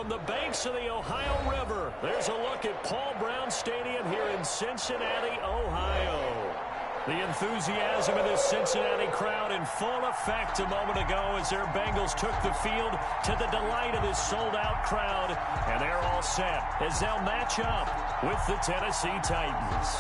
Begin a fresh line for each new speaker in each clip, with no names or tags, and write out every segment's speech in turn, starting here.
From the banks of the Ohio River, there's a look at Paul Brown Stadium here in Cincinnati, Ohio. The enthusiasm of this Cincinnati crowd in full effect a moment ago as their Bengals took the field to the delight of this sold-out crowd. And they're all set as they'll match up with the Tennessee Titans.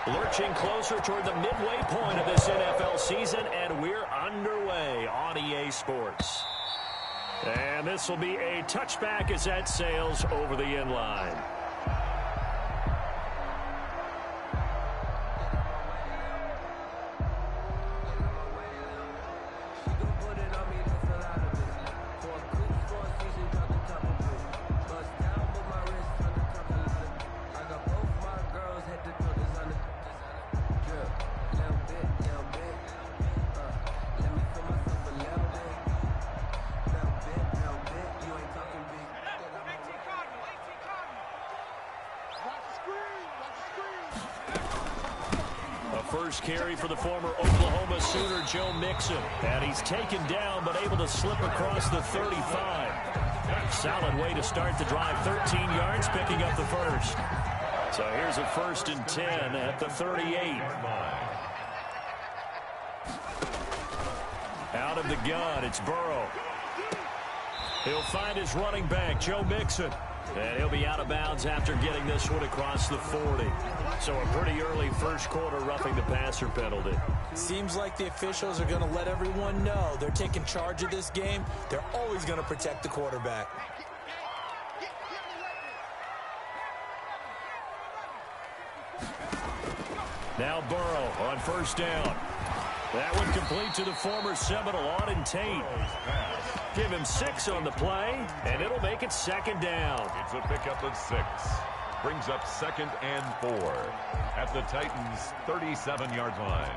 Lurching closer toward the midway point of this NFL season, and we're underway on EA Sports. And this will be a touchback as that sails over the end line. First carry for the former Oklahoma Sooner, Joe Mixon. And he's taken down but able to slip across the 35. Solid way to start the drive. 13 yards, picking up the first. So here's a 1st and 10 at the 38. Out of the gun, it's Burrow. He'll find his running back, Joe Mixon. And he'll be out of bounds after getting this one across the 40. So a pretty early first quarter roughing the passer penalty.
Seems like the officials are going to let everyone know they're taking charge of this game. They're always going to protect the quarterback.
Now Burrow on first down. That one complete to the former Seminole, Auden Tate. Give him 6 on the play, and it'll make it 2nd down.
It's a pickup of 6. Brings up 2nd and 4 at the Titans' 37-yard line.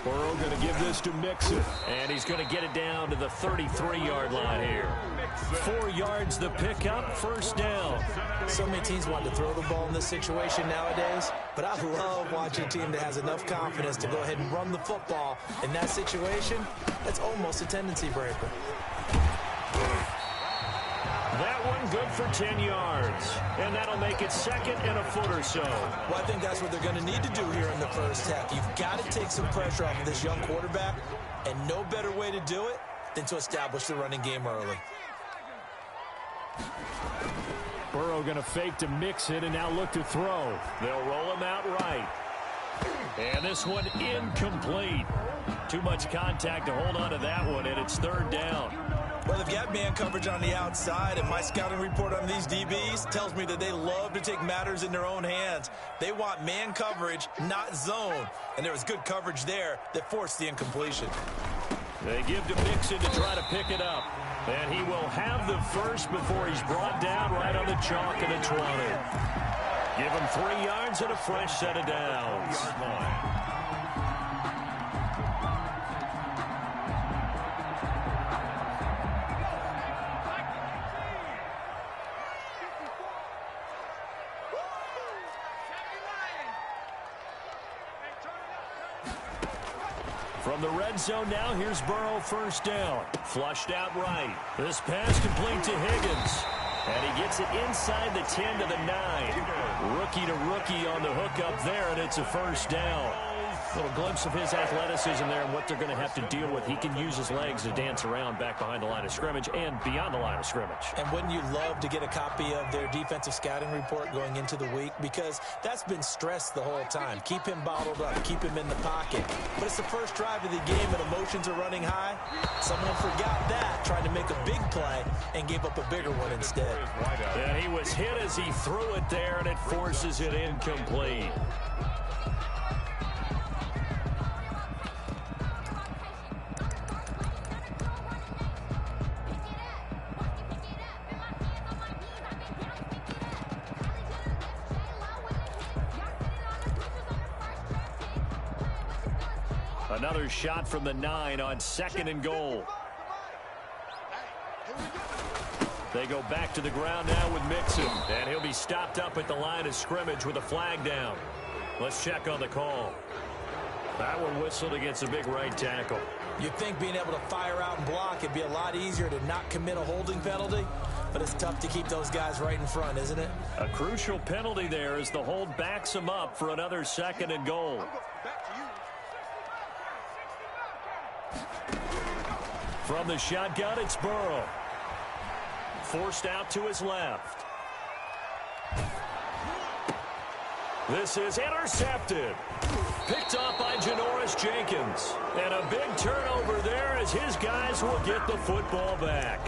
Burrow going to give this to Mixon, and he's going to get it down to the 33-yard line here. 4 yards the pickup, 1st down.
So many teams want to throw the ball in this situation nowadays, but I love watching a team that has enough confidence to go ahead and run the football. In that situation, that's almost a tendency breaker.
That one good for 10 yards, and that'll make it 2nd and a foot or so.
Well, I think that's what they're going to need to do here in the first half. You've got to take some pressure off of this young quarterback, and no better way to do it than to establish the running game early.
Burrow going to fake to Mixon and now look to throw. They'll roll him out right. And this one incomplete. Too much contact to hold on to that one, and it's 3rd down.
Well, they've got man coverage on the outside, and my scouting report on these DBs tells me that they love to take matters in their own hands. They want man coverage, not zone. And there was good coverage there that forced the incompletion.
They give to Mixon to try to pick it up. And he will have the first before he's brought down right on the chalk at the 20. Give him 3 yards and a fresh set of downs. From the red zone now, here's Burrow, 1st down. Flushed out right. This pass complete to Higgins. And he gets it inside the 10 to the 9. Rookie to rookie on the hook up there, and it's a 1st down. A little glimpse of his athleticism there and what they're going to have to deal with. He can use his legs to dance around back behind the line of scrimmage and beyond the line of scrimmage.
And wouldn't you love to get a copy of their defensive scouting report going into the week? Because that's been stressed the whole time. Keep him bottled up. Keep him in the pocket. But it's the first drive of the game and emotions are running high. Someone forgot that, trying to make a big play and gave up a bigger one instead.
And he was hit as he threw it there, and it forces it incomplete. Another shot from the 9 on 2nd and goal. They go back to the ground now with Mixon, and he'll be stopped up at the line of scrimmage with a flag down. Let's check on the call. That one whistled against a big right tackle.
You'd think being able to fire out and block, it'd be a lot easier to not commit a holding penalty, but it's tough to keep those guys right in front, isn't it?
A crucial penalty there as the hold backs him up for another 2nd and goal. From the shotgun, it's Burrow. Forced out to his left. This is intercepted. Picked off by Janoris Jenkins. And a big turnover there as his guys will get the football back.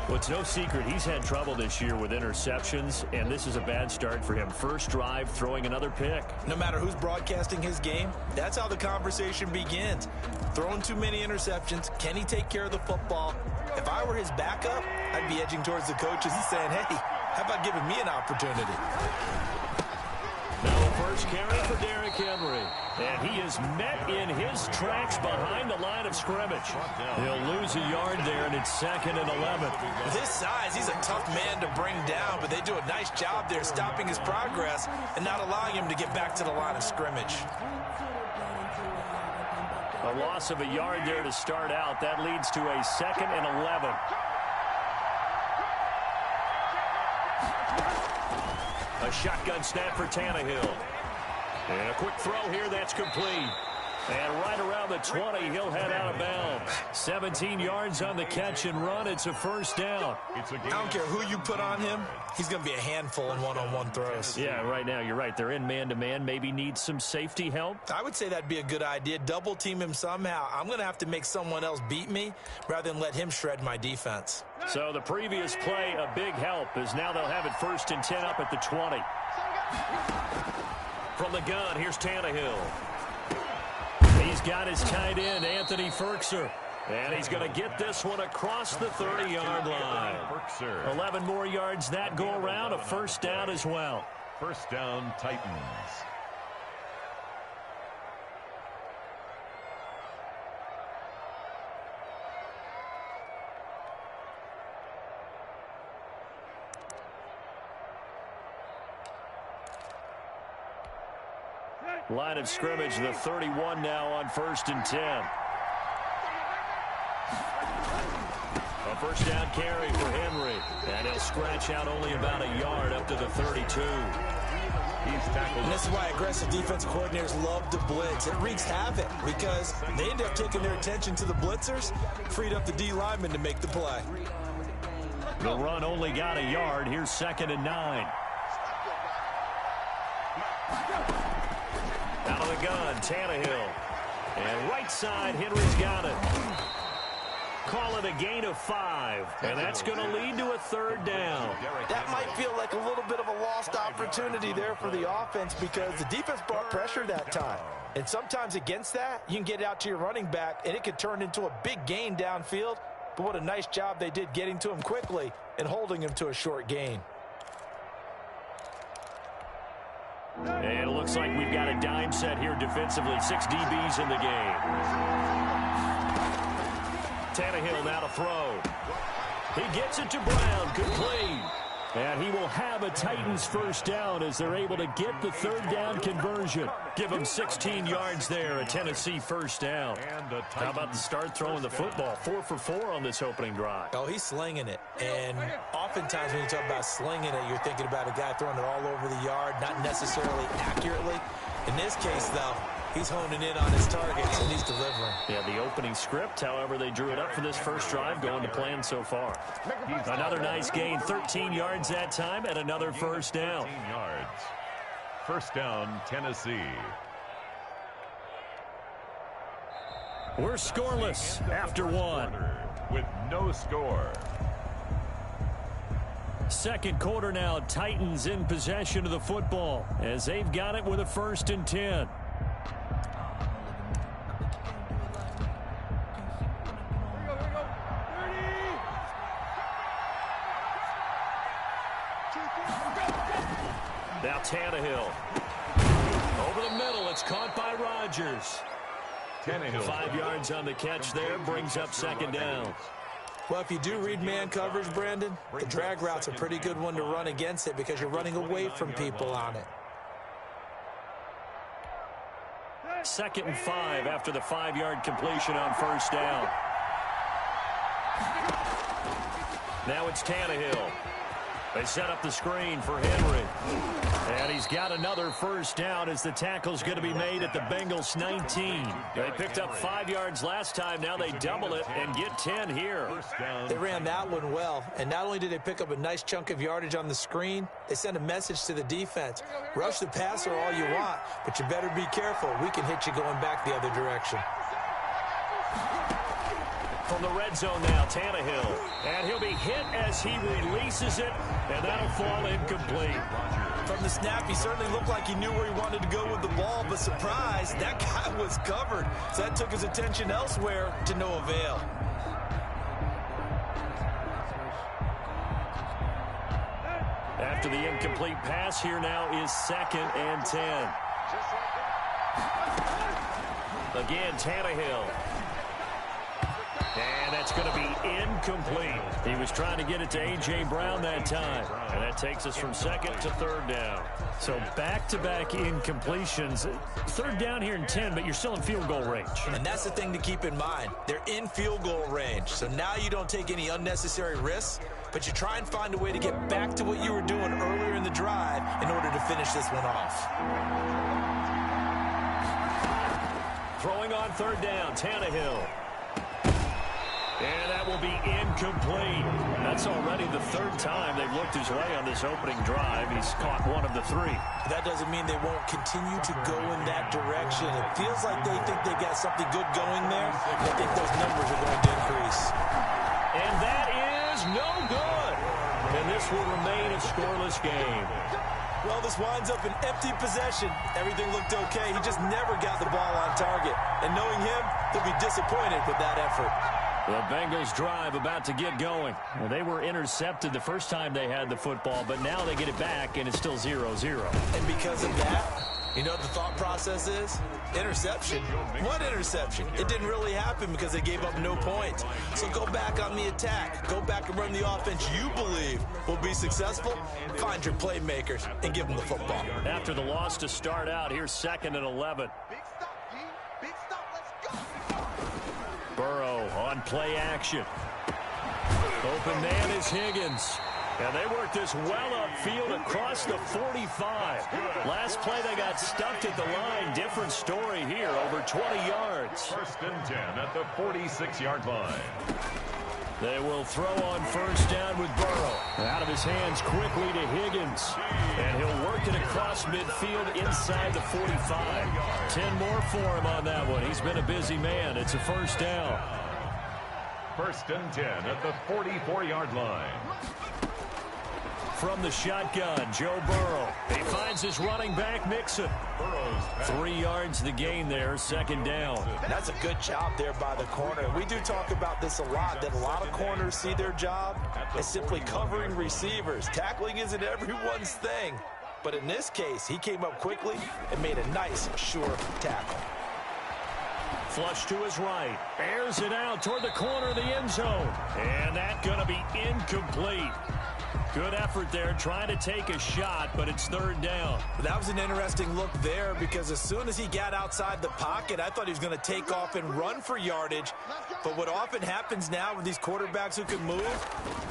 Well, it's no secret he's had trouble this year with interceptions, and this is a bad start for him. First drive, throwing another pick.
No matter who's broadcasting his game, that's how the conversation begins. Throwing too many interceptions, can he take care of the football? If I were his backup, I'd be edging towards the coaches and saying, hey, how about giving me an opportunity?
Now first carry for Derrick Henry. And he is met in his tracks behind the line of scrimmage. He'll lose a yard there, and it's 2nd and 11.
With his size, he's a tough man to bring down, but they do a nice job there stopping his progress and not allowing him to get back to the line of scrimmage.
A loss of a yard there to start out. That leads to a 2nd and 11. A shotgun snap for Tannehill. And a quick throw here that's complete. And right around the 20, he'll head out of bounds. 17 yards on the catch and run. It's a first down.
I don't care who you put on him. He's going to be a handful in one-on-one throws.
Yeah, right now, you're right. They're in man-to-man. Maybe need some safety help.
I would say that'd be a good idea. Double team him somehow. I'm going to have to make someone else beat me rather than let him shred my defense.
So the previous play, a big help, as now they'll have it 1st and 10 up at the 20. From the gun, here's Tannehill. He's got his tight end, Anthony Ferkser. And he's going to get this one across the 30-yard line. 11 more yards that go around, a first down as well.
First down, Titans.
Line of scrimmage, the 31 now on 1st and 10. A first down carry for Henry. And he'll scratch out only about a yard up to the 32.
He's tackled.
And this is why aggressive defensive coordinators love to blitz. It wreaks havoc because they end up taking their attention to the blitzers, freed up the D lineman to make the play.
The run only got a yard. Here's 2nd and 9. Out of the gun, Tannehill. And right side, Henry's got it. Call it a gain of 5. And that's going to lead to a 3rd down.
That might feel like a little bit of a lost opportunity there for the offense because the defense brought pressure that time. And sometimes against that, you can get out to your running back, and it could turn into a big gain downfield. But what a nice job they did getting to him quickly and holding him to a short gain.
And it looks like we've got a dime set here defensively. 6 DBs in the game. Tannehill now to throw. He gets it to Brown, complete. And he will have a Titans first down as they're able to get the 3rd down conversion. Give him 16 yards there, a Tennessee first down. How about the start throwing the football? 4 for 4 on this opening drive.
Oh, he's slinging it. And oftentimes when you talk about slinging it, you're thinking about a guy throwing it all over the yard, not necessarily accurately. In this case, though, he's honing in on his targets, and he's delivering.
Yeah, the opening script, however, they drew it up for this first drive, going to plan so far. Another nice gain, 13 yards that time, and another first down.
13 yards. First down, Tennessee.
We're scoreless after 1.
With no score.
Second quarter now, Titans in possession of the football as they've got it with a 1st and 10. Now Tannehill. Over the middle, it's caught by Rodgers.
Tannehill.
5 yards on the catch there, brings up second down.
Well, if you do read man coverage, Brandon, the drag route's a pretty good one to run against it because you're running away from people on it.
2nd and 5 after the 5-yard completion on first down. Now it's Tannehill. They set up the screen for Henry. And he's got another first down as the tackle's going to be made at the Bengals 19. They picked up 5 yards last time. Now they double it and get 10 here.
They ran that one well. And not only did they pick up a nice chunk of yardage on the screen, they sent a message to the defense. Rush the passer all you want, but you better be careful. We can hit you going back the other direction.
From the red zone now, Tannehill. And he'll be hit as he releases it, and that'll fall incomplete.
From the snap, he certainly looked like he knew where he wanted to go with the ball, but surprise, that guy was covered. So that took his attention elsewhere to no avail.
After the incomplete pass, here now is 2nd and 10. Again, Tannehill. And that's going to be incomplete. He was trying to get it to A.J. Brown that time. And that takes us from 2nd to 3rd down. So back-to-back incompletions. 3rd down here and 10, but you're still in field goal range.
And that's the thing to keep in mind. They're in field goal range. So now you don't take any unnecessary risks, but you try and find a way to get back to what you were doing earlier in the drive in order to finish this one off.
Throwing on 3rd down, Tannehill. And that will be incomplete. That's already the 3rd time they've looked his way on this opening drive. He's caught 1 of the 3.
That doesn't mean they won't continue to go in that direction. It feels like they think they got something good going there. I think those numbers are going to increase.
And that is no good. And this will remain a scoreless game.
Well, this winds up an empty possession. Everything looked okay. He just never got the ball on target. And knowing him, he'll be disappointed with that effort.
The Bengals drive about to get going. Well, they were intercepted the first time they had the football, but now they get it back, and it's still 0-0.
And because of that, you know what the thought process is? Interception. What interception? It didn't really happen because they gave up no points. So go back on the attack. Go back and run the offense you believe will be successful. Find your playmakers and give them the football.
After the loss to start out, here's 2nd and 11. Burrow on play action. Open man is Higgins. And they work this well upfield across the 45. Last play they got stuffed at the line. Different story here, over 20 yards.
1st and 10 at the 46-yard line.
They will throw on 1st down with Burrow. Out of his hands quickly to Higgins. And he'll work it across midfield inside the 45. 10 more for him on that one. He's been a busy man. It's a 1st down.
1st and 10 at the 44-yard line.
From the shotgun, Joe Burrow. He finds his running back, Mixon. 3 yards the gain there, 2nd down.
That's a good job there by the corner. We do talk about this a lot, that a lot of corners see their job as simply covering receivers. Tackling isn't everyone's thing. But in this case, he came up quickly and made a nice, sure tackle.
Flush to his right. Airs it out toward the corner of the end zone. And that's going to be incomplete. Good effort there, trying to take a shot, but it's 3rd down.
That was an interesting look there because as soon as he got outside the pocket, I thought he was going to take off and run for yardage. But what often happens now with these quarterbacks who can move,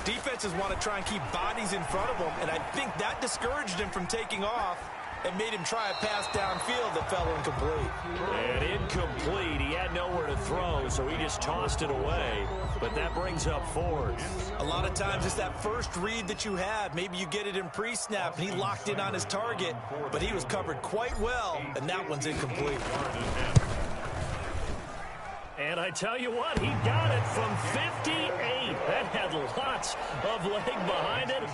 defenses want to try and keep bodies in front of them, and I think that discouraged him from taking off and made him try a pass downfield that fell incomplete.
And incomplete. He had nowhere to throw, so he just tossed it away. But that brings up 4th.
A lot of times it's that first read that you have. Maybe you get it in pre-snap, and he locked in on his target, but he was covered quite well, and that one's incomplete.
And I tell you what, he got it from 58. That had lots of leg behind it.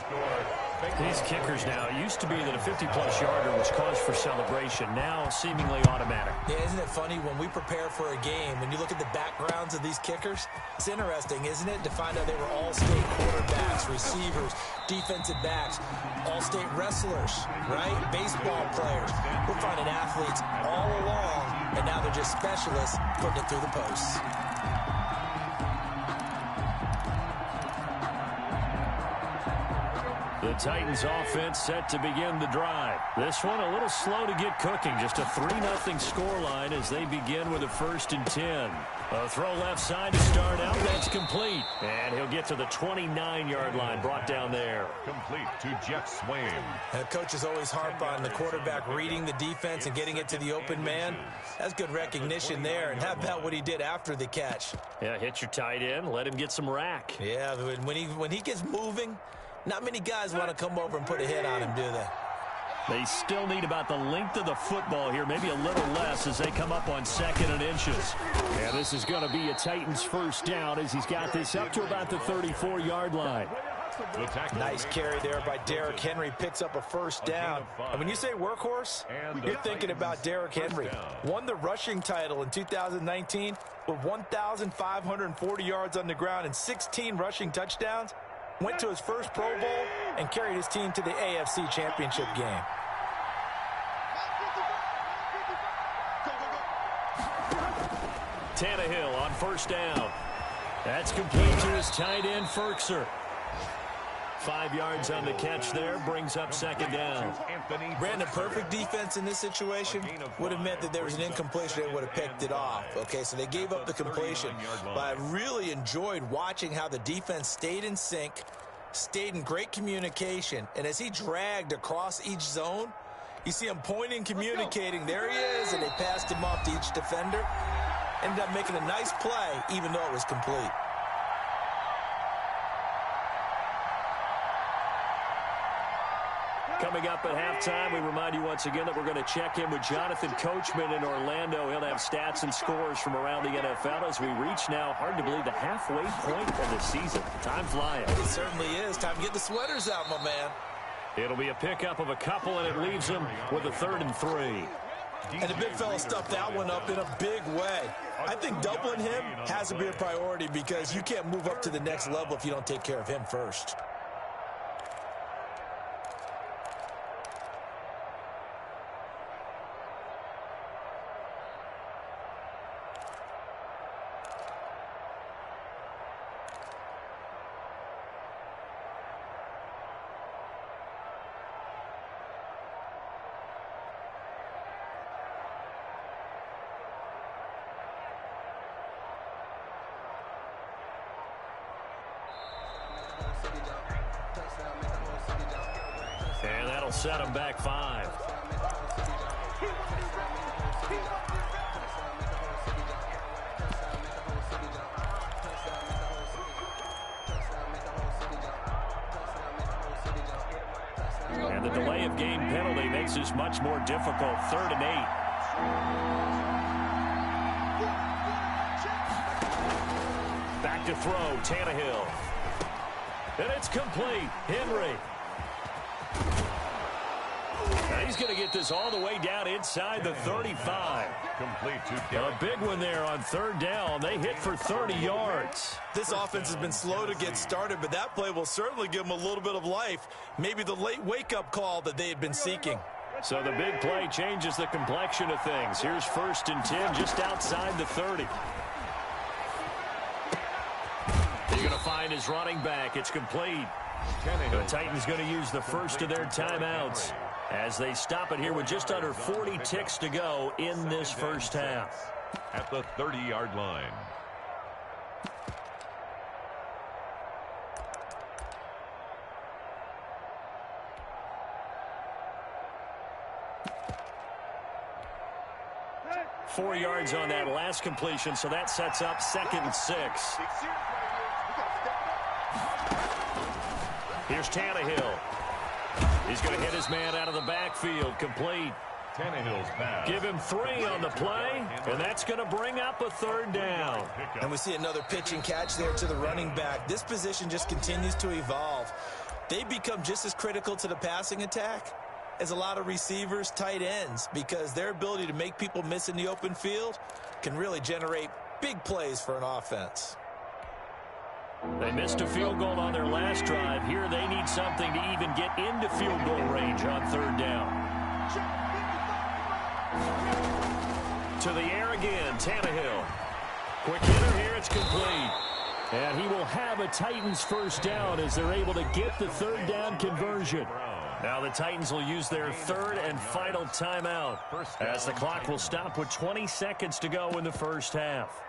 These kickers now, it used to be that a 50-plus yarder was cause for celebration. Now seemingly automatic.
Yeah, isn't it funny when we prepare for a game, when you look at the backgrounds of these kickers, it's interesting, isn't it, to find out they were all-state quarterbacks, receivers, defensive backs, all-state wrestlers, right? Baseball players. We're finding athletes all along and now they're just specialists putting it through the posts.
The Titans offense set to begin the drive. This one a little slow to get cooking. Just a 3-0 scoreline as they begin with a 1st and 10. A throw left side to start out. That's complete. And he'll get to the 29-yard line, brought down there.
Complete to Jeff Swain.
Coaches always harp on the quarterback reading the defense and getting it to the open man. That's good recognition there. And how about what he did after the catch?
Yeah, hit your tight end. Let him get some rack.
Yeah, when he gets moving, not many guys want to come over and put a hit on him, do they?
They still need about the length of the football here, maybe a little less as they come up on 2nd and inches. And this is going to be a Titans first down as he's got this up to about the 34-yard line.
Nice carry there by Derrick Henry. Picks up a first down. And when you say workhorse, you're thinking about Derrick Henry. Won the rushing title in 2019 with 1,540 yards on the ground and 16 rushing touchdowns. Went to his first Pro Bowl and carried his team to the AFC Championship game.
Tannehill on first down. That's complete to his tight end, Ferkser. 5 yards on the catch there, brings up 2nd down.
Brandon, perfect defense in this situation would have meant that there was an incompletion. They would have picked it off. Okay, so they gave up the completion. But I really enjoyed watching how the defense stayed in sync, stayed in great communication. And as he dragged across each zone, you see him pointing, communicating. There he is, and they passed him off to each defender. Ended up making a nice play, even though it was complete.
Coming up at halftime, we remind you once again that we're going to check in with Jonathan Coachman in Orlando. He'll have stats and scores from around the NFL as we reach now, hard to believe, the halfway point of the season. Time flying.
It certainly is. Time to get the sweaters out, my man.
It'll be a pickup of a couple, and it leaves them with a 3rd and 3.
And the big fella stuffed that one up in a big way. I think doubling him has to be a priority because you can't move up to the next level if you don't take care of him first.
And that'll set him back 5. And the delay of game penalty makes this much more difficult. 3rd and 8. Back to throw, Tannehill. And it's complete. Henry. Now he's going to get this all the way down inside the 35.
Complete to
A big one there on 3rd down. They hit for 30 yards.
This offense has been slow to get started, but that play will certainly give them a little bit of life. Maybe the late wake-up call that they had been seeking.
So the big play changes the complexion of things. Here's 1st and 10 just outside the 30. He's going to find his running back. It's complete. The Titans going to use the first of their timeouts as they stop it here with just under 40 ticks to go in this first half.
At the 30-yard line.
Four yards on that last completion, so that sets up 2nd and 6. Here's Tannehill. He's going to hit his man out of the backfield. Complete.
Tannehill's pass.
Give him 3 on the play, and that's going to bring up a 3rd down.
And we see another pitch and catch there to the running back. This position just continues to evolve. They become just as critical to the passing attack as a lot of receivers, tight ends, because their ability to make people miss in the open field can really generate big plays for an offense.
They missed a field goal on their last drive. Here they need something to even get into field goal range on 3rd down. To the air again, Tannehill. Quick hitter here, it's complete. And he will have a Titans first down as they're able to get the third down conversion. Now the Titans will use their third and final timeout as the clock will stop with 20 seconds to go in the first half.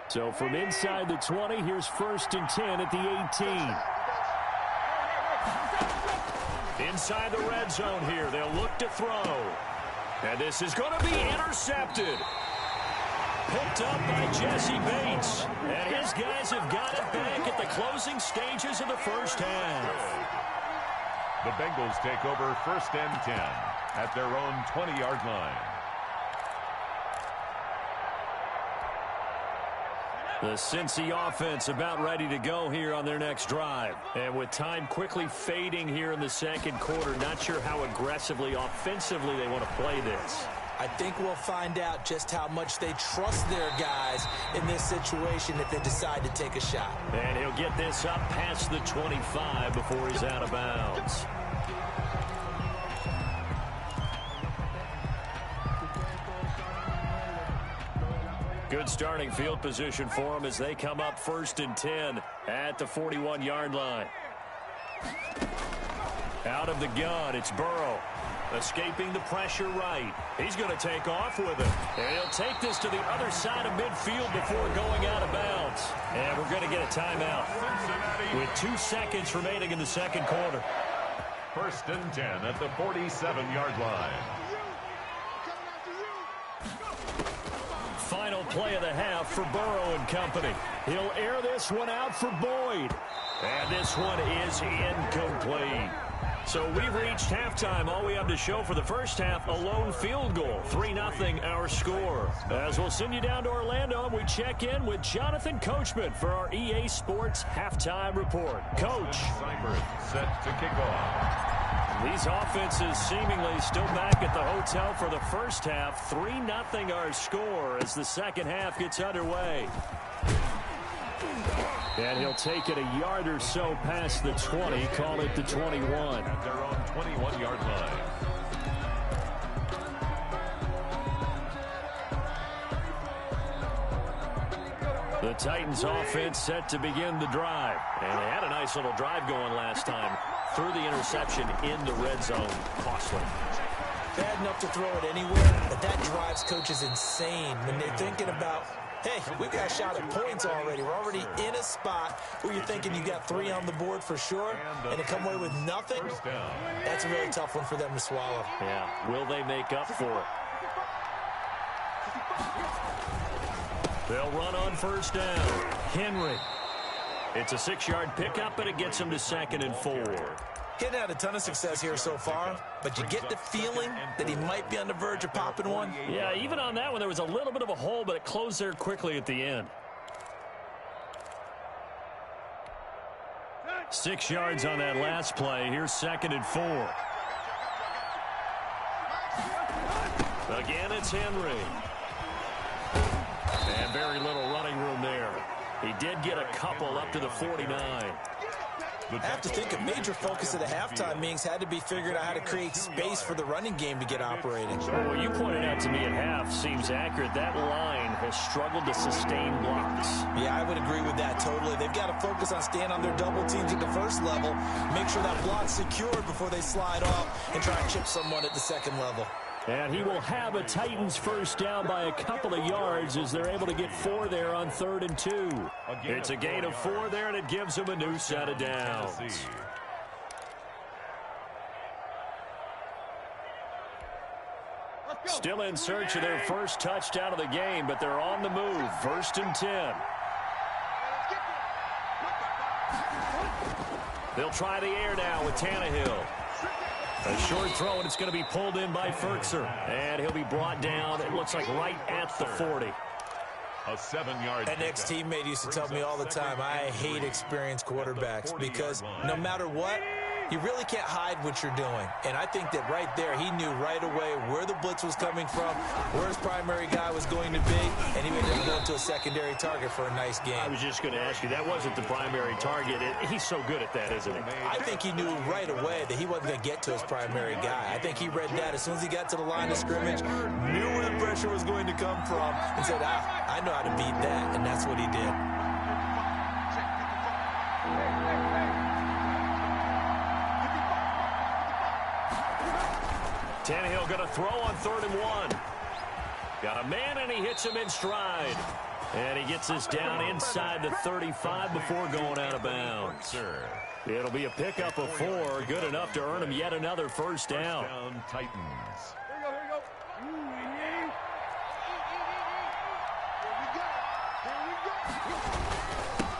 So from inside the 20, here's 1st and 10 at the 18. Inside the red zone here, they'll look to throw. And this is going to be intercepted. Picked up by Jesse Bates. And his guys have got it back at the closing stages of the first half.
The Bengals take over 1st and 10 at their own 20-yard line.
The Cincy offense about ready to go here on their next drive. And with time quickly fading here in the second quarter, not sure how aggressively, offensively they want to play this.
I think we'll find out just how much they trust their guys in this situation if they decide to take a shot.
And he'll get this up past the 25 before he's out of bounds. Good starting field position for them as they come up 1st and 10 at the 41-yard line. Out of the gun, it's Burrow. Escaping the pressure right. He's going to take off with it. And he'll take this to the other side of midfield before going out of bounds. And we're going to get a timeout with 2 seconds remaining in the second quarter.
1st and 10 at the 47-yard line.
Final play of the half for Burrow and company. He'll air this one out for Boyd. And this one is incomplete. So we've reached halftime. All we have to show for the first half, a lone field goal. 3-0 our score. As we'll send you down to Orlando, and we check in with Jonathan Coachman for our EA Sports Halftime Report. Coach.
Cyber set to kick off.
These offenses seemingly still back at the hotel for the first half. 3-0 our score as the second half gets underway. And he'll take it a yard or so past the 20, call it the 21.
At their own 21-yard line.
The Titans offense set to begin the drive. And they had a nice little drive going last time. Threw the interception in the red zone. Costly.
Bad enough to throw it anywhere, but that drives coaches insane when they're thinking about, hey, we've got a shot at points already. We're already in a spot where you're thinking you got 3 on the board for sure, and to come away with nothing, that's a really tough one for them to swallow.
Yeah, will they make up for it? They'll run on first down. Henry. It's a 6-yard pickup, but it gets him to 2nd and 4.
Getting had a ton of success here so far, but you get the feeling that he might be on the verge of popping one.
Yeah, even on that one, there was a little bit of a hole, but it closed there quickly at the end. 6 yards on that last play. Here's 2nd and 4. Again, it's Henry. And very little running room there. He did get a couple up to the 49.
I have to think a major focus of the halftime meetings had to be figuring out how to create space for the running game to get operating.
Well, what you pointed out to me at half seems accurate. That line has struggled to sustain blocks.
Yeah, I would agree with that totally. They've got to focus on staying on their double teams at the first level, make sure that block's secured before they slide off and try and chip someone at the second level.
And he will have a Titans first down by a couple of yards as they're able to get 4 there on 3rd and 2. It's a gain of 4 there, and it gives them a new set of downs. Still in search of their first touchdown of the game, but they're on the move. 1st and 10. They'll try the air now with Tannehill. A short throw, and it's going to be pulled in by Ferkser. And he'll be brought down, it looks like, right at the 40.
A 7-yard.
An ex-teammate used to tell me all the time, I hate experienced quarterbacks because no matter what, You really can't hide what you're doing. And I think that right there, he knew right away where the blitz was coming from, where his primary guy was going to be, and he ended up going to a secondary target for a nice game.
I was just going to ask you, that wasn't the primary target. He's so good at that, isn't he?
I think he knew right away that he wasn't going to get to his primary guy. I think he read that as soon as he got to the line of scrimmage, knew where the pressure was going to come from, and said, I know how to beat that, and that's what he did.
Tannehill going to throw on 3rd and 1. Got a man, and he hits him in stride. And he gets us down inside the 35 before going out of bounds. It'll be a pickup of 4, good enough to earn him yet another first down.
Titans.
Here we go.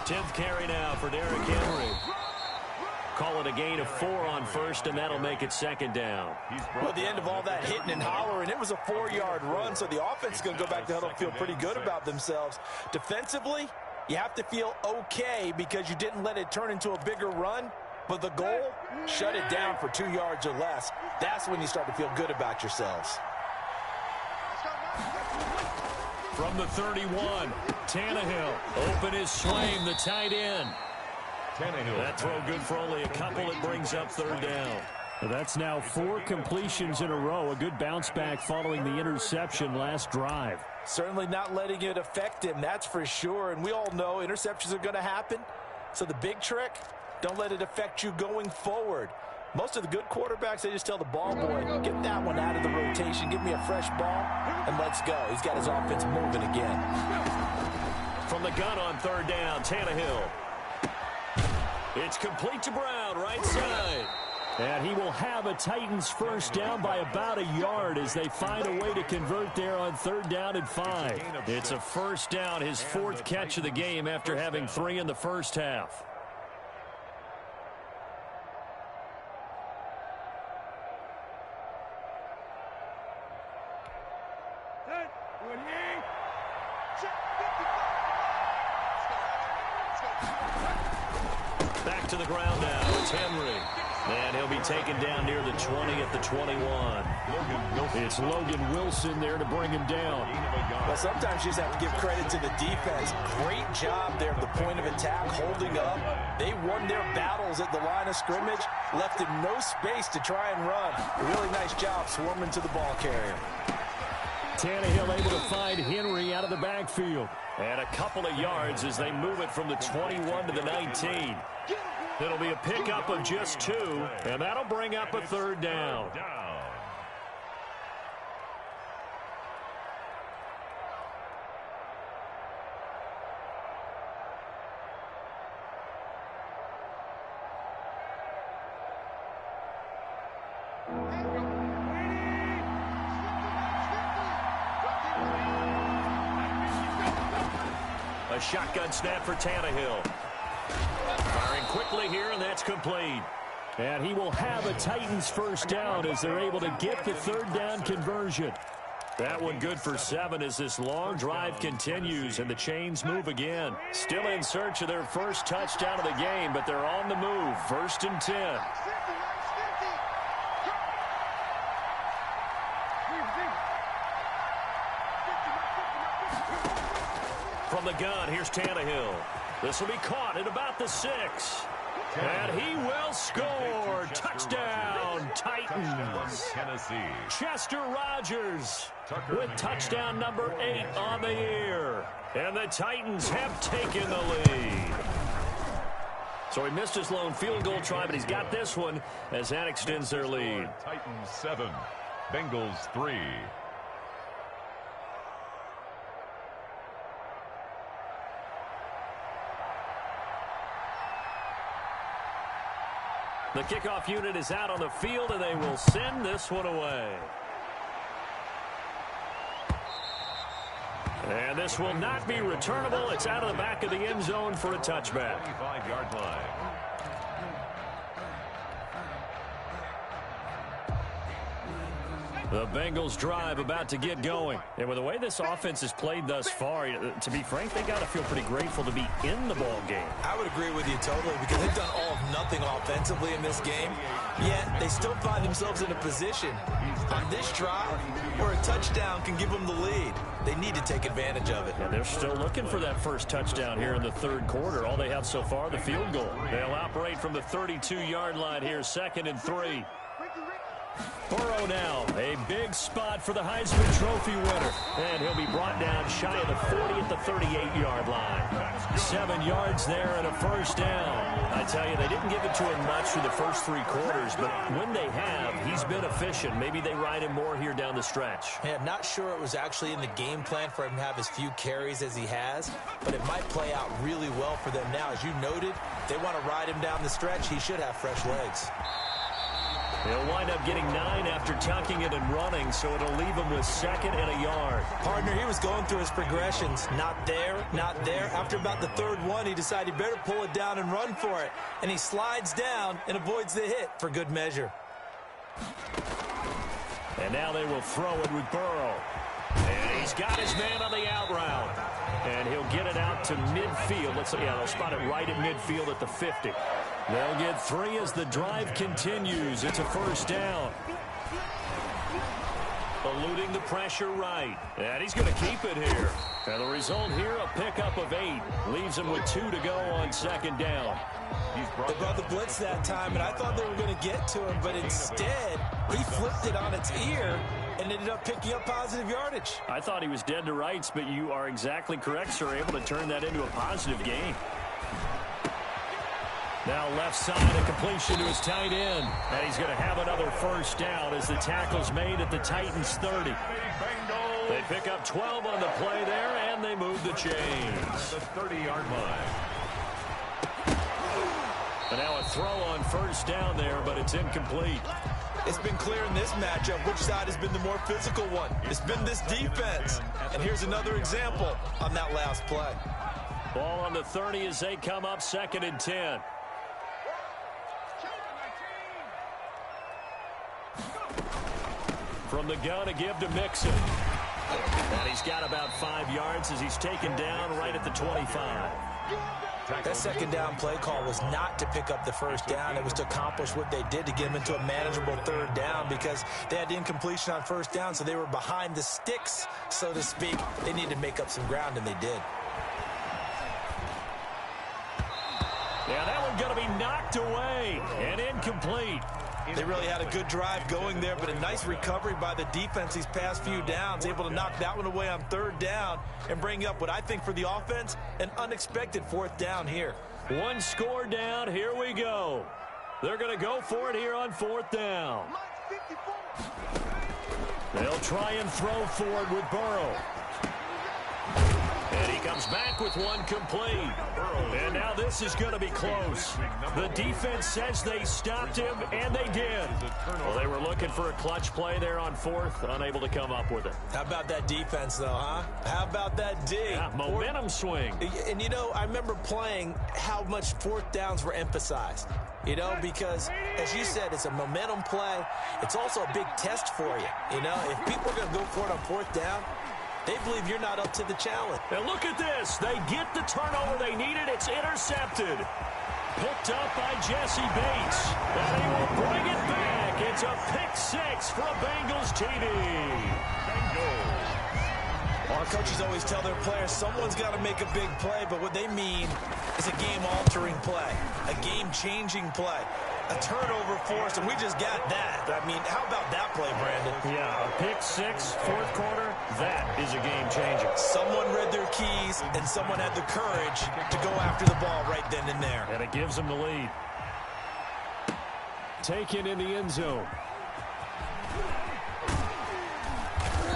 10th carry now for Derrick Henry. Call it a gain of 4 on 1st, and that'll make it 2nd down.
Well, at the end of all that hitting and hollering, it was a 4-yard run, so the offense is going to go back to huddle and feel pretty good about themselves. Defensively, you have to feel okay because you didn't let it turn into a bigger run, but the goal, shut it down for 2 yards or less. That's when you start to feel good about yourselves.
From the 31, Tannehill. Open is Swaim, the tight end. That throw good for only a couple. It brings up 3rd down.
Well, that's now 4 completions in a row. A good bounce back following the interception last drive.
Certainly not letting it affect him, that's for sure. And we all know interceptions are going to happen. So the big trick, don't let it affect you going forward. Most of the good quarterbacks, they just tell the ball boy, get that one out of the rotation, give me a fresh ball, and let's go. He's got his offense moving again.
From the gun on 3rd down, Tannehill. It's complete to Brown, right side.
And he will have a Titans first down by about a yard as they find a way to convert there on 3rd down and 5.
It's a first down, his 4th catch of the game after having 3 in the first half. Back to the ground now. It's Henry. And he'll be taken down near the 20 at the 21.
It's Logan Wilson there to bring him down.
Well, sometimes you just have to give credit to the defense. Great job there at the point of attack, holding up. They won their battles at the line of scrimmage, left him no space to try and run. A really nice job swarming to the ball carrier.
Tannehill able to find Henry out of the backfield.
And a couple of yards as they move it from the 21 to the 19. It'll be a pickup of just 2, and that'll bring up a 3rd down. A shotgun snap for Tannehill. Firing quickly here, and that's complete.
And he will have a Titans first down as they're able to get the 3rd down conversion.
That one good for 7 as this long drive continues and the chains move again. Still in search of their first touchdown of the game, but they're on the move. 1st and 10. From the gun, here's Tannehill. This will be caught at about the 6. And he will score. Touchdown, Titans.
Tennessee.
Chester Rogers with touchdown number 8 on the year. And the Titans have taken the lead. So he missed his lone field goal try, but he's got this one as that extends their lead.
Titans 7, Bengals 3.
The kickoff unit is out on the field, and they will send this one away. And this will not be returnable. It's out of the back of the end zone for a touchback.
25-yard line.
The Bengals drive about to get going. And with the way this offense has played thus far, to be frank, they got to feel pretty grateful to be in the ball game.
I would agree with you totally because they've done all of nothing offensively in this game, yet they still find themselves in a position on this drive where a touchdown can give them the lead. They need to take advantage of it.
And they're still looking for that first touchdown here in the third quarter. All they have so far, the field goal. They'll operate from the 32-yard line here, 2nd and 3. Burrow now, a big spot for the Heisman Trophy winner. And he'll be brought down shy of the 40 at the 38-yard line. 7 yards there and a first down. I tell you, they didn't give it to him much through the first 3 quarters, but when they have, he's been efficient. Maybe they ride him more here down the stretch.
Yeah, I'm not sure it was actually in the game plan for him to have as few carries as he has, but it might play out really well for them now. As you noted, they want to ride him down the stretch. He should have fresh legs.
He'll wind up getting 9 after tucking it and running, so it'll leave him with 2nd and a yard.
Partner, he was going through his progressions. Not there, not there. After about the 3rd one, he decided he better pull it down and run for it. And he slides down and avoids the hit for good measure.
And now they will throw it with Burrow. And he's got his man on the out route. And he'll get it out to midfield. They'll spot it right at midfield at the 50. They'll get 3 as the drive continues. It's a first down. Eluding the pressure right. And he's going to keep it here. And the result here, a pickup of 8. Leaves him with 2 to go on 2nd down.
They brought the blitz that time, and I thought they were going to get to him, but instead, he flipped it on its ear and ended up picking up positive yardage.
I thought he was dead to rights, but you are exactly correct, sir. Able to turn that into a positive gain. Now left side, a completion to his tight end. And he's going to have another first down as the tackle's made at the Titans' 30. They pick up 12 on the play there, and they move the chains.
The 30-yard line.
And now a throw on first down there, but it's incomplete.
It's been clear in this matchup which side has been the more physical one. It's been this defense. And here's another example on that last play.
Ball on the 30 as they come up 2nd and 10. From the gun, a give to Mixon. And he's got about 5 yards as he's taken down right at the 25.
That 2nd down play call was not to pick up the first down. It was to accomplish what they did to get them into a manageable 3rd down because they had incompletion on first down, so they were behind the sticks, so to speak. They needed to make up some ground, and they did.
Yeah, that one's going to be knocked away and incomplete.
They really had a good drive going there, but a nice recovery by the defense these past few downs, able to knock that one away on 3rd down and bring up what I think for the offense, an unexpected 4th down here.
1 score down. Here we go. They're going to go for it here on 4th down. They'll try and throw forward with Burrow. And he comes back with 1 complete. And now this is going to be close. The defense says they stopped him, and they did. Well, they were looking for a clutch play there on 4th, unable to come up with it.
How about that defense, though, huh? How about that D?
Yeah, momentum swing.
And, you know, I remember playing how much 4th downs were emphasized. You know, because, as you said, it's a momentum play. It's also a big test for you. You know, if people are going to go for it on 4th down, they believe you're not up to the challenge.
And look at this. They get the turnover they needed. It's intercepted. Picked up by Jesse Bates. And he will bring it back. It's a pick 6 for a Bengals TD.
Our coaches always tell their players someone's got to make a big play, but what they mean is a game-altering play, a game-changing play, a turnover force, and we just got that. I mean, how about that play, Brandon?
Yeah, a pick 6, 4th quarter, that is a game changer.
Someone read their keys, and someone had the courage to go after the ball right then and there.
And it gives them the lead. Taken in the end zone.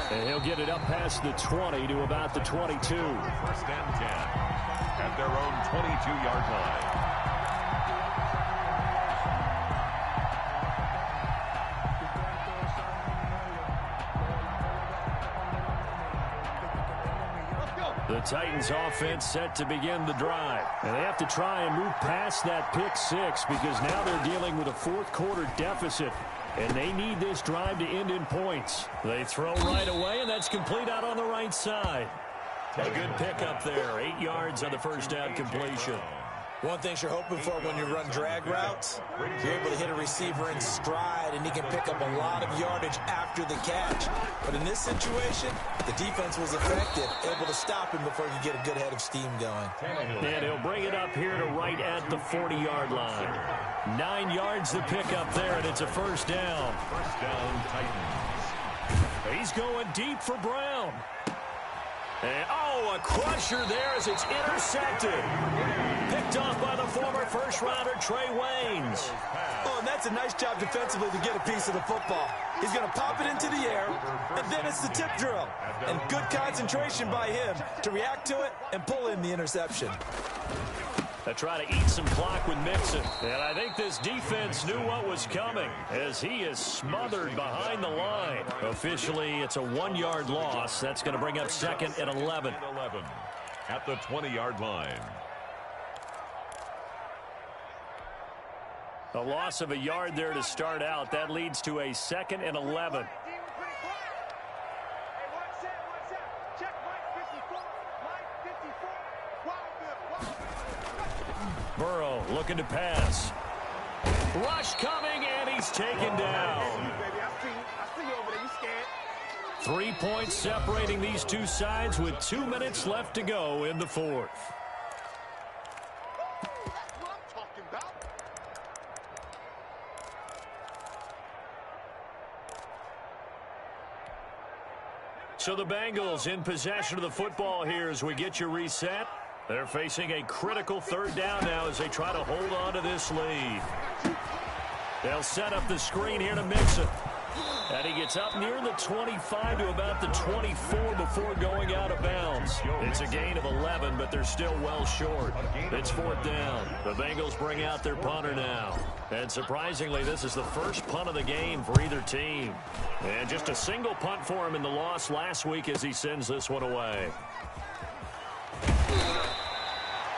And he'll get it up past the 20 to about the 22.
1st and 10 at their own 22-yard line.
The Titans offense set to begin the drive. And they have to try and move past that pick 6 because now they're dealing with a 4th quarter deficit. and they need this drive to end in points. They throw right away, and that's complete out on the right side. A good pickup there, 8 yards on the first down completion.
One thing you're hoping for when you run drag routes, you're able to hit a receiver in stride, and he can pick up a lot of yardage after the catch. But in this situation, the defense was effective, able to stop him before he could get a good head of steam going.
And he'll bring it up here to right at the 40-yard line. 9 yards to pick up there, and it's a first down.
First down, Titans.
He's going deep for Brown. And, a crusher there as it's intercepted. Picked off by the former first-rounder Trey Waynes.
Oh, and that's a nice job defensively to get a piece of the football. He's going to pop it into the air, and then it's the tip drill. And good concentration by him to react to it and pull in the interception.
They try to eat some clock with Mixon. And I think this defense knew what was coming as he is smothered behind the line. Officially, it's a 1-yard loss. That's going to bring up second and 11.
At the 20-yard line.
A loss of a yard there to start out. That leads to a second and 11. Burrow looking to pass. Rush coming, and he's taken down. 3 points separating these two sides with 2 minutes left to go in the fourth. So the Bengals in possession of the football here as we get you reset. They're facing a critical third down now as they try to hold on to this lead. They'll set up the screen here to Mixon. And he gets up near the 25 to about the 24 before going out of bounds. It's a gain of 11, but they're still well short. It's fourth down. The Bengals bring out their punter now. And surprisingly, this is the first punt of the game for either team. And just a single punt for him in the loss last week as he sends this one away.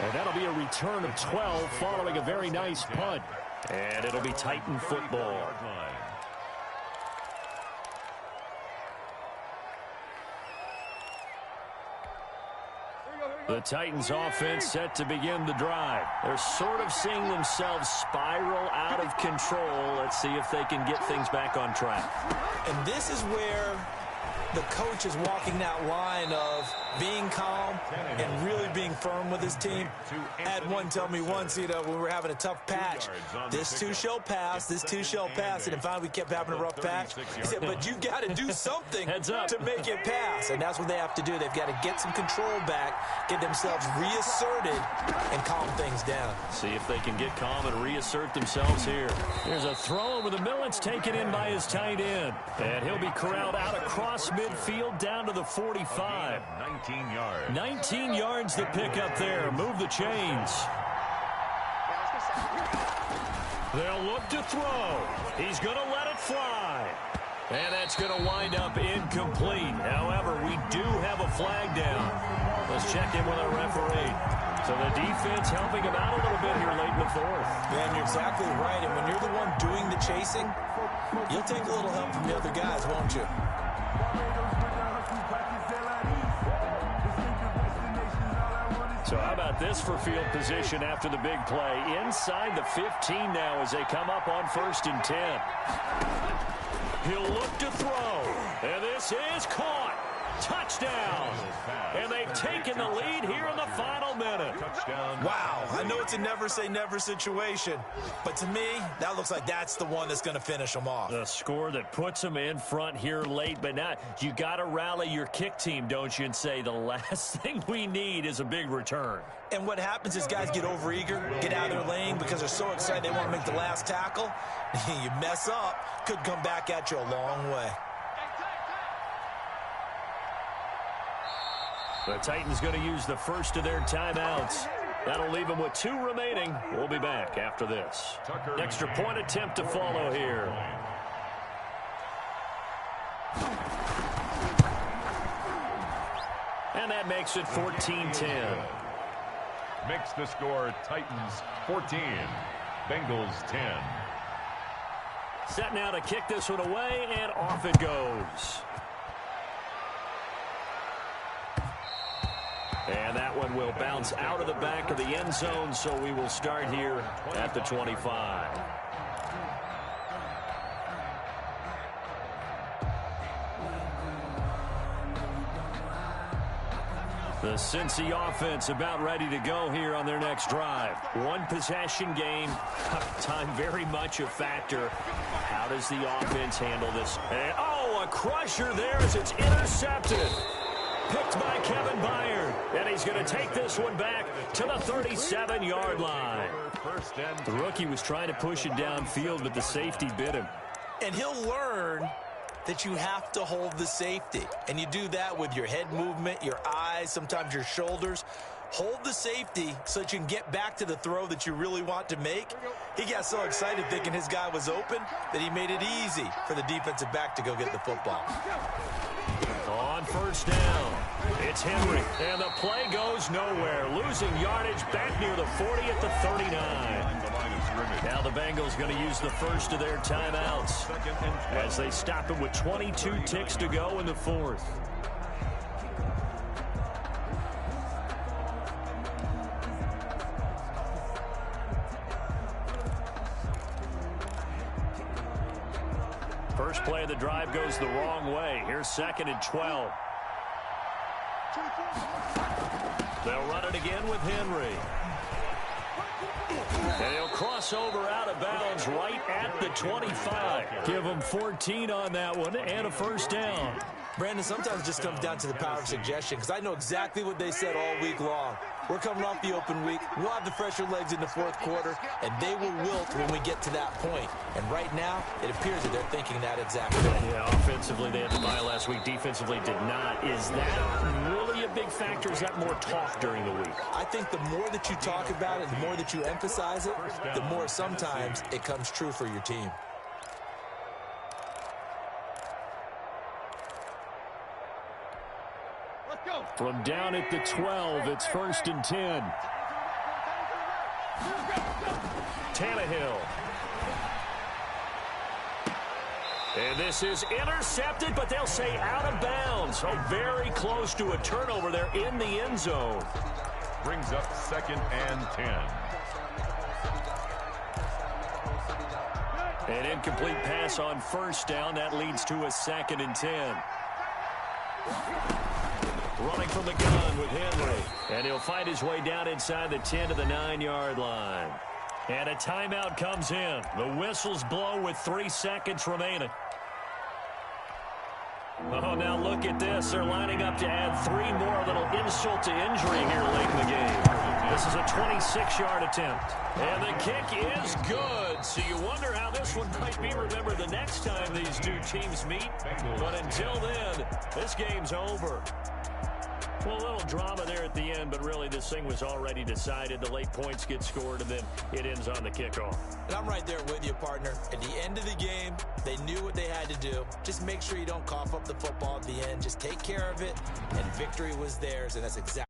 And that'll be a return of 12 following a very nice punt. And it'll be Titan football. The Titans offense set to begin the drive. They're sort of seeing themselves spiral out of control. Let's see if they can get things back on track.
And this is where the coach is walking that line of being calm and really being firm with his team. I had one tell me once, when we were having a tough patch, this too shall pass, this too shall pass, and finally we kept having a rough patch. He said, but you got to do something to make it pass, and that's what they have to do. They've got to get some control back, get themselves reasserted, and calm things down.
See if they can get calm and reassert themselves here. Here's a throw over the middle. It's taken in by his tight end, and he'll be corralled out across midfield down to the 45.
19 yards.
19 yards to pick up there. Move the chains. They'll look to throw. He's going to let it fly. And that's going to wind up incomplete. However, we do have a flag down. Let's check in with our referee. So the defense helping him out a little bit here late in the fourth.
Man, you're exactly right. And when you're the one doing the chasing, you'll take a little help from the other guys, won't you?
So how about this for field position after the big play? Inside the 15 now as they come up on 1st and 10. He'll look to throw. And this is caught. Touchdown. And they've taken the lead here in the final minute.
Touchdown.
Wow, I know it's a never-say-never situation, but to me, that looks like that's the one that's going to finish them off.
The score that puts them in front here late, but now you got to rally your kick team, don't you, and say the last thing we need is a big return.
And what happens is guys get overeager, get out of their lane because they're so excited they want to make the last tackle. You mess up, could come back at you a long way.
The Titans going to use the first of their timeouts. That'll leave them with 2 remaining. We'll be back after this. Extra point attempt to follow here. And that makes it 14-10.
Makes the score Titans 14, Bengals 10.
Set now to kick this one away, and off it goes. And that one will bounce out of the back of the end zone, so we will start here at the 25. The Cincy offense about ready to go here on their next drive. One possession game, time very much a factor. How does the offense handle this? And, oh, a crusher there as it's intercepted. Picked by Kevin Byard. And he's going to take this one back to the 37-yard line. The rookie was trying to push it downfield, but the safety bit him.
And he'll learn that you have to hold the safety. And you do that with your head movement, your eyes, sometimes your shoulders. Hold the safety so that you can get back to the throw that you really want to make. He got so excited thinking his guy was open that he made it easy for the defensive back to go get the football.
On first down, it's Henry, and the play goes nowhere. Losing yardage back near the 40 at the 39. Now the Bengals going to use the first of their timeouts as they stop it with 22 ticks to go in the fourth. First play of the drive goes the wrong way. Here's 2nd and 12. They'll run it again with Henry. And he'll cross over out of bounds right at the 25. Give him 14 on that one and a first down.
Brandon, sometimes it just comes down to the power of suggestion, because I know exactly what they said all week long. We're coming off the open week. We'll have the fresher legs in the fourth quarter, and they will wilt when we get to that point. And right now, it appears that they're thinking that exact thing.
Yeah, offensively, they had the bye last week. Defensively, did not. Is that really a big factor? Is that more talk during the week?
I think the more that you talk about it, the more that you emphasize it, the more sometimes it comes true for your team.
From down at the 12, it's 1st and 10. Tannehill. And this is intercepted, but they'll say out of bounds. So very close to a turnover there in the end zone.
Brings up 2nd and 10.
An incomplete pass on first down. That leads to a 2nd and 10. Running from the gun with Henry. And he'll find his way down inside the 10 to the 9-yard line. And a timeout comes in. The whistles blow with 3 seconds remaining. Oh, now look at this. They're lining up to add 3 more. A little insult to injury here late in the game. This is a 26-yard attempt. And the kick is good. So you wonder how this one might be remembered the next time these two teams meet. But until then, this game's over. Well, a little drama there at the end, but really this thing was already decided. The late points get scored, and then it ends on the kickoff.
And I'm right there with you, partner. At the end of the game, they knew what they had to do. Just make sure you don't cough up the football at the end. Just take care of it, and victory was theirs, and that's exactly